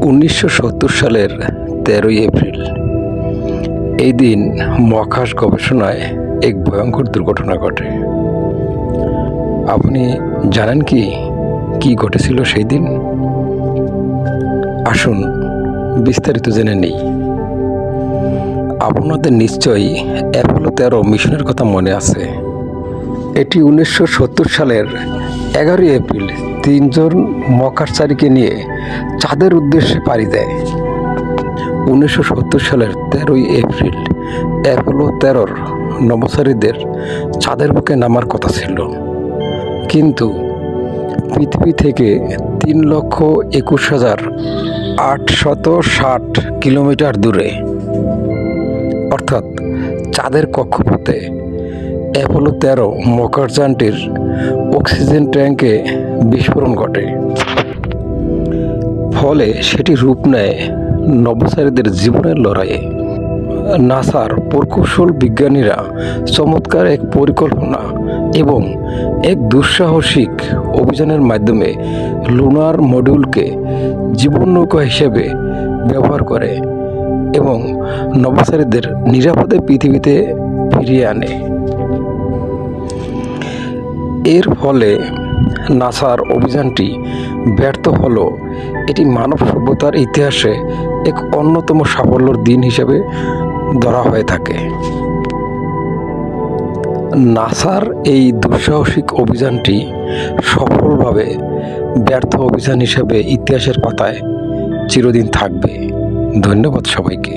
1970 সালের 13ই এপ্রিল এই দিন মহাকাশ গবেষণায় এক ভয়ঙ্কর দুর্ঘটনা ঘটে। আপনি জানেন কি ঘটেছিল সেই দিন? আসুন বিস্তারিত জেনে নিই। আপনাদের নিশ্চয়ই অ্যাপোলো 13 মিশনের কথা মনে আছে। এটি 1970 সালের 11ই এপ্রিল 3 জন মহাকাশচারীকে নিয়ে চাঁদের উদ্দেশ্যে পাড়ি দেয়। 1970 সালের 13ই এপ্রিল অ্যাপোলো 13 নভোচারীদের চাঁদের বুকে নামার কথা ছিল, কিন্তু পৃথিবী থেকে 3,21,860 কিলোমিটার দূরে অর্থাৎ চাঁদের কক্ষপথে অ্যাপোলো 13 মহাকাশযানটির অক্সিজেন ট্যাঙ্কে বিস্ফোরণ ঘটে। ফলে সেটি রূপ নেয় নভোচারীদের জীবনের লড়াইয়ে। নাসার প্রকৌশল বিজ্ঞানীরা চমৎকার এক পরিকল্পনা এবং এক দুঃসাহসিক অভিযানের মাধ্যমে লুনার মডিউলকে জীবন নৌকা হিসেবে ব্যবহার করে এবং নভোচারীদের নিরাপদে পৃথিবীতে ফিরিয়ে আনে। এর ফলে নাসার অভিযানটি ব্যর্থ হলেও এটি মানব সভ্যতার ইতিহাসে এক অন্যতম সাফল্যের দিন হিসেবে ধরা হয়ে থাকে। নাসার এই দুঃসাহসিক অভিযানটি সফলভাবে ব্যর্থ অভিযান হিসেবে ইতিহাসের পাতায় চিরদিন থাকবে। ধন্যবাদ সবাইকে।